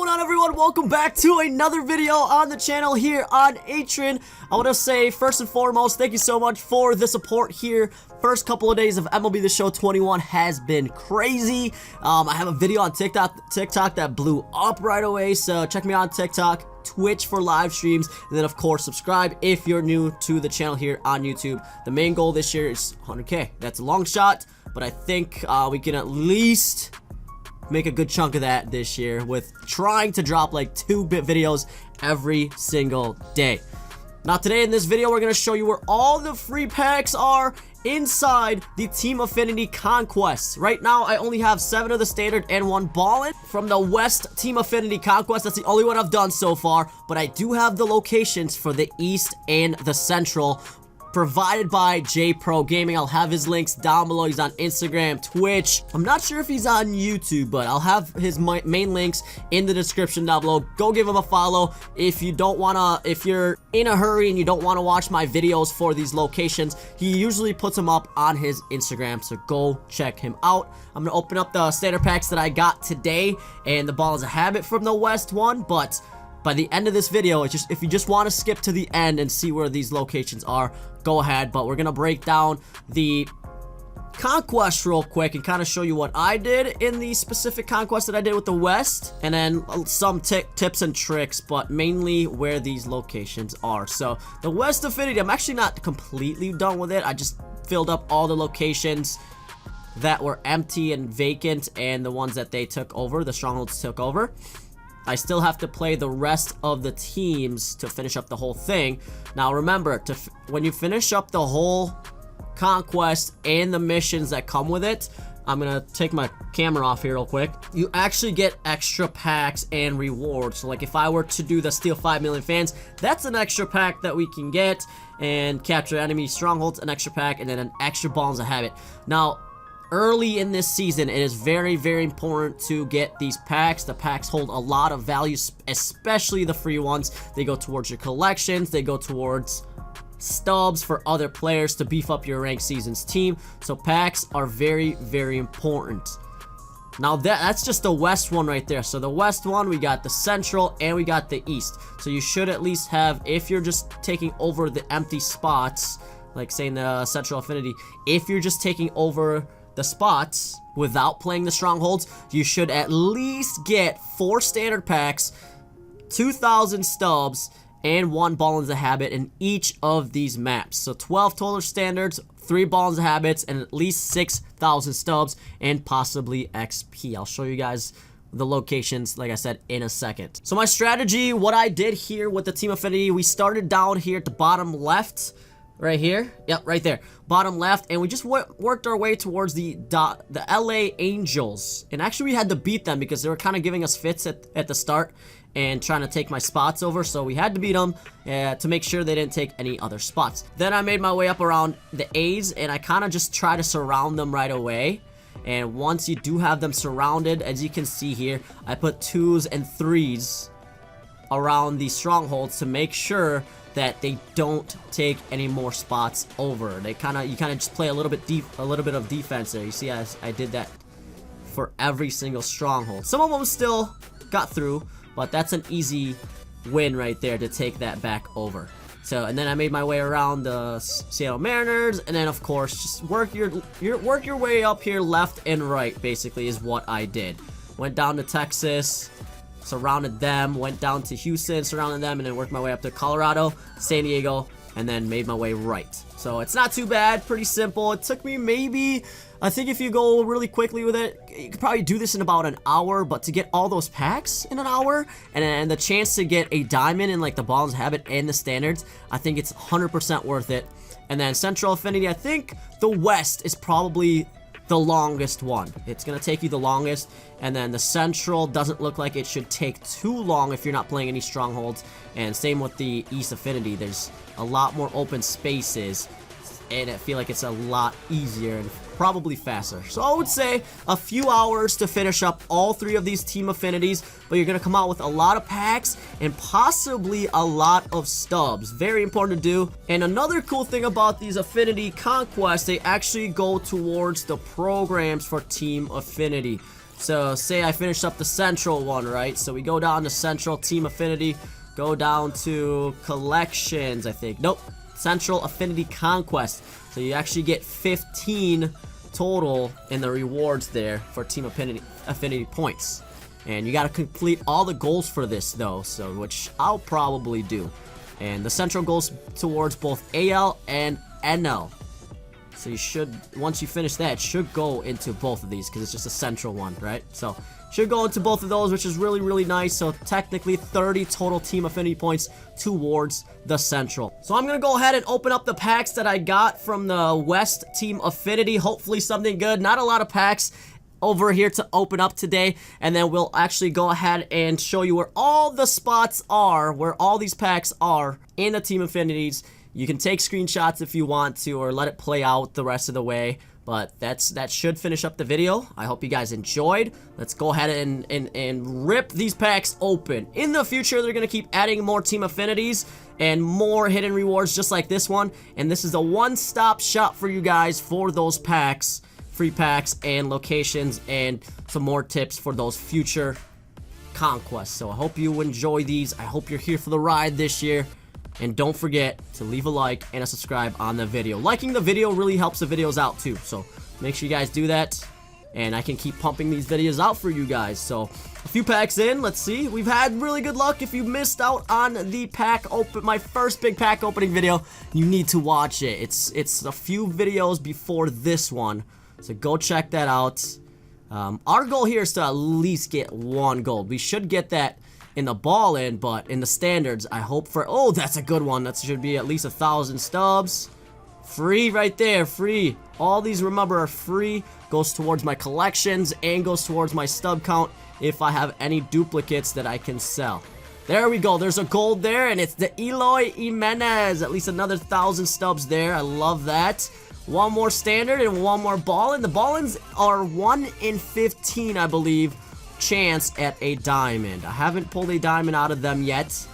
going on, everyone? Welcome back to another video on the channel here on Atrin. I want to say first and foremost, thank you so much for the support here. First couple of days of MLB The Show 21 has been crazy. I have a video on TikTok that blew up right away, so check me out on TikTok, Twitch for live streams, and then of course subscribe if you're new to the channel here on YouTube. The main goal this year is 100K. That's a long shot, but I think we can at least make a good chunk of that this year with trying to drop like 2-bit videos every single day. Now today in this video we're going to show you where all the free packs are inside the Team Affinity Conquest. Right now I only have 7 of the standard and 1 ballin from the West Team Affinity Conquest. That's the only one I've done so far, but I do have the locations for the East and the Central provided by JPRO Gaming. I'll have his links down below. He's on Instagram, Twitch. I'm not sure if he's on YouTube, but I'll have his main links in the description down below. Go give him a follow if you don't wanna, if you're in a hurry and you don't want to watch my videos for these locations. He usually puts them up on his Instagram, so go check him out. I'm gonna open up the standard packs that I got today, and the ball is a habit from the West one, but by the end of this video, it's just, if you just want to skip to the end and see where these locations are, go ahead. But we're gonna break down the Conquest real quick and kind of show you what I did in the specific Conquest that I did with the West, and then some tips and tricks, but mainly where these locations are. So the West Affinity, I'm actually not completely done with it. I just filled up all the locations that were empty and vacant, and the ones that they took over, the strongholds took over. I still have to play the rest of the teams to finish up the whole thing. Now remember, when you finish up the whole Conquest and the missions that come with it, I'm gonna take my camera off here real quick. You actually get extra packs and rewards. So like if I were to do the Steal 5 Million Fans, that's an extra pack that we can get, and Capture Enemy Strongholds, an extra pack, and then an extra Balls of Habit. Now, early in this season, it is very, very important to get these packs. The packs hold a lot of value, especially the free ones. They go towards your collections. They go towards stubs for other players to beef up your ranked seasons team. So packs are very, very important. Now that's just the West one right there. So the West one, we got the Central and we got the East. So you should at least have, if you're just taking over the empty spots, like saying the Central Affinity, if you're just taking over the spots without playing the strongholds, you should at least get 4 standard packs, 2,000 stubs, and 1 ball in the habit in each of these maps. So 12 total standards, 3 balls of habits, and at least 6,000 stubs, and possibly XP. I'll show you guys the locations, like I said, in a second. So my strategy, what I did here with the Team Affinity, we started down here at the bottom left, right here. Yep, right there. Bottom left. And we just worked our way towards the LA Angels. And actually we had to beat them because they were kind of giving us fits at the start and trying to take my spots over. So we had to beat them to make sure they didn't take any other spots. Then I made my way up around the A's, and I kind of just try to surround them right away. And once you do have them surrounded, as you can see here, I put 2s and 3s around the strongholds to make sure that they don't take any more spots over. You kind of just play a little bit of defense there. You see, I did that for every single stronghold. Some of them still got through, but that's an easy win right there to take that back over. So, and then I made my way around the Seattle Mariners, and then of course just work your way up here, left and right. Basically, is what I did. Went down to Texas, surrounded them, went down to Houston, surrounded them, and then worked my way up to Colorado, San Diego, and then made my way right. So it's not too bad, pretty simple. It took me maybe, I think if you go really quickly with it, you could probably do this in about an hour, but to get all those packs in an hour, and the chance to get a diamond in like the Balls Habit and the standards, I think it's 100% worth it. And then Central Affinity, I think the West is probably the longest one. It's gonna take you the longest, and then the Central doesn't look like it should take too long if you're not playing any strongholds, and same with the East Affinity. There's a lot more open spaces, and I feel like it's a lot easier and probably faster. So I would say a few hours to finish up all 3 of these Team Affinities, but you're gonna come out with a lot of packs and possibly a lot of stubs. Very important to do. And another cool thing about these Affinity Conquests, they actually go towards the programs for Team Affinity. So say I finished up the Central one, right? So we go down to Central Team Affinity, go down to Collections, I think. Nope, Central Affinity Conquest. So you actually get 15 total in the rewards there for Team Affinity points. And you got to complete all the goals for this though, so which I'll probably do. And the Central goes towards both AL and NL. So you should, once you finish that, it should go into both of these because it's just a Central one, right? So should go into both of those, which is really, really nice. So technically 30 total Team Affinity points towards the Central. So I'm going to go ahead and open up the packs that I got from the West Team Affinity. Hopefully something good. Not a lot of packs over here to open up today, and then we'll actually go ahead and show you where all the spots are, where all these packs are in the Team Affinities. You can take screenshots if you want to, or let it play out the rest of the way, but that should finish up the video. I hope you guys enjoyed. Let's go ahead and rip these packs open. In the future, they're gonna keep adding more Team Affinities and more hidden rewards just like this one, and this is a one-stop shop for you guys for those packs, free packs and locations, and some more tips for those future conquests. So I hope you enjoy these. I hope you're here for the ride this year. And don't forget to leave a like and a subscribe on the video. Liking the video really helps the videos out too. So make sure you guys do that. And I can keep pumping these videos out for you guys. So a few packs in. Let's see. We've had really good luck. If you missed out on the pack open, my first big pack opening video, you need to watch it. It's a few videos before this one. So go check that out. Our goal here is to at least get 1 gold. We should get that in the ball in, but in the standards, I hope for, oh, that's a good one. That should be at least 1,000 stubs. Free right there, free. All these, remember, are free. Goes towards my collections and goes towards my stub count if I have any duplicates that I can sell. There we go. There's a gold there, and it's the Eloy Jimenez. At least another 1,000 stubs there. I love that. One more standard and one more ball-in. The ball-ins are 1 in 15, I believe, chance at a diamond. I haven't pulled a diamond out of them yet,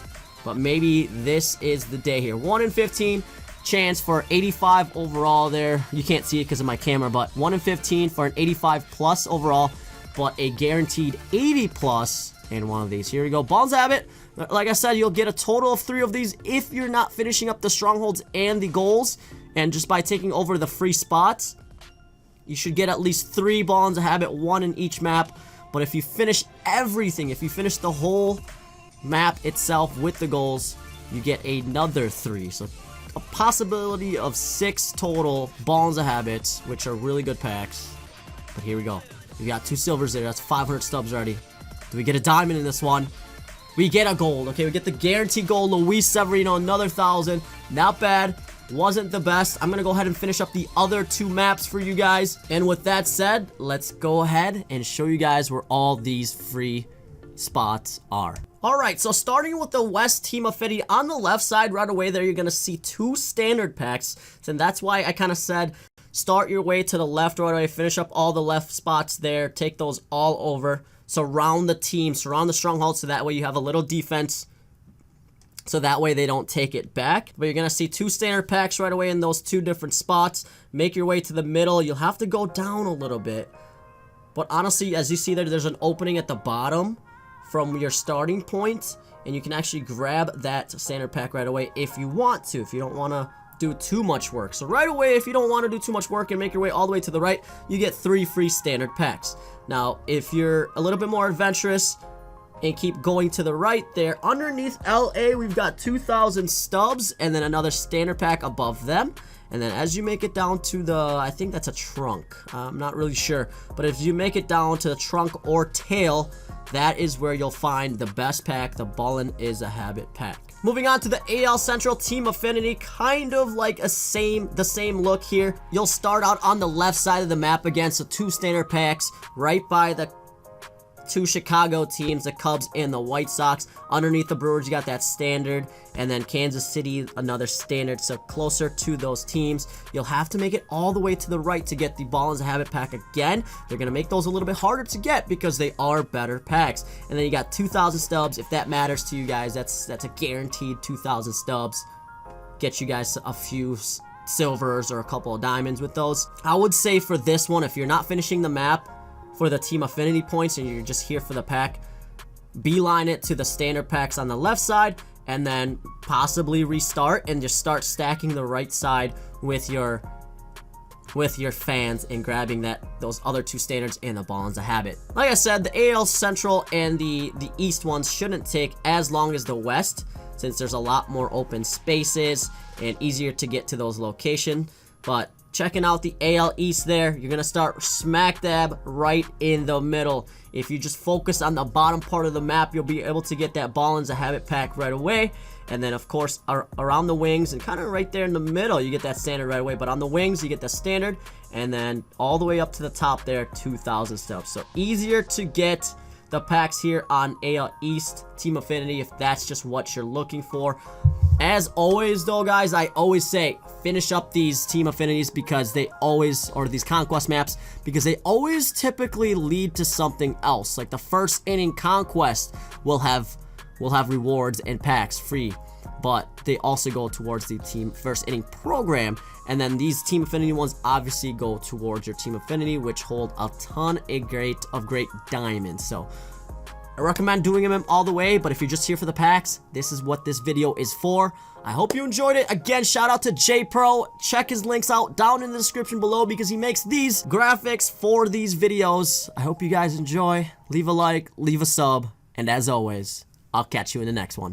but maybe this is the day here. 1 in 15 chance for 85 overall there. You can't see it because of my camera, but 1 in 15 for an 85 plus overall, but a guaranteed 80 plus in one of these. Here we go. Balls Habit. Like I said, you'll get a total of 3 of these if you're not finishing up the strongholds and the goals. And just by taking over the free spots, you should get at least 3 Balls of Habit, 1 in each map. But if you finish everything, if you finish the whole map itself with the goals, you get another 3. So a possibility of 6 total Balls of Habits, which are really good packs. But here we go. We got 2 silvers there. That's 500 stubs already. Do we get a diamond in this one? We get a gold. Okay, we get the guaranteed gold. Luis Severino, another 1,000. Not bad. Wasn't the best. I'm gonna go ahead and finish up the other 2 maps for you guys. And with that said, let's go ahead and show you guys where all these free spots are. Alright, so starting with the West Team Affinity, on the left side right away there, you're gonna see 2 standard packs. And that's why I kind of said start your way to the left right away, finish up all the left spots there, take those all over, surround the team, surround the stronghold, so that way you have a little defense, so that way they don't take it back. But you're going to see 2 standard packs right away in those 2 different spots. Make your way to the middle. You'll have to go down a little bit. But honestly, as you see there, there's an opening at the bottom from your starting point. And you can actually grab that standard pack right away if you want to, if you don't want to do too much work. So right away, if you don't want to do too much work and make your way all the way to the right, you get 3 free standard packs. Now, if you're a little bit more adventurous and keep going to the right there, underneath LA, we've got 2,000 stubs and then another standard pack above them. And then as you make it down to the, I think that's a trunk. I'm not really sure. But if you make it down to the trunk or tail, that is where you'll find the best pack, the Ballin' is a Habit pack. Moving on to the AL Central Team Affinity, kind of like the same look here. You'll start out on the left side of the map again, so 2 standard packs right by the 2 Chicago teams, the Cubs and the White Sox. Underneath the Brewers, you got that standard, and then Kansas City, another standard, so closer to those teams. You'll have to make it all the way to the right to get the Ballin' is a Habit pack again. They're going to make those a little bit harder to get because they are better packs. And then you got 2,000 stubs. If that matters to you guys, that's a guaranteed 2,000 stubs. Get you guys a few silvers or a couple of diamonds with those. I would say for this one, if you're not finishing the map, for the Team Affinity points and you're just here for the pack, beeline it to the standard packs on the left side, and then possibly restart and just start stacking the right side with your fans and grabbing those other 2 standards and the Ball of Habit. Like I said, the AL Central and the East ones shouldn't take as long as the West, since there's a lot more open spaces and easier to get to those locations. But checking out the AL East there, you're gonna start smack dab right in the middle. If you just focus on the bottom part of the map, you'll be able to get that Ball of Habit pack right away. And then of course around the wings and kind of right there in the middle, you get that standard right away. But on the wings, you get the standard, and then all the way up to the top there, 2,000 steps. So easier to get the packs here on AL East Team Affinity if that's just what you're looking for. As always though, guys, I always say finish up these Team Affinities because they always, or these Conquest maps, because they always typically lead to something else. Like the first inning Conquest will have rewards and packs free, but they also go towards the team first inning program, and then these Team Affinity ones obviously go towards your Team Affinity, which hold a ton of great diamonds. So I recommend doing them all the way, but if you're just here for the packs, this is what this video is for. I hope you enjoyed it. Again, shout out to JPRO. Check his links out down in the description below because he makes these graphics for these videos. I hope you guys enjoy. Leave a like, leave a sub, and as always, I'll catch you in the next one.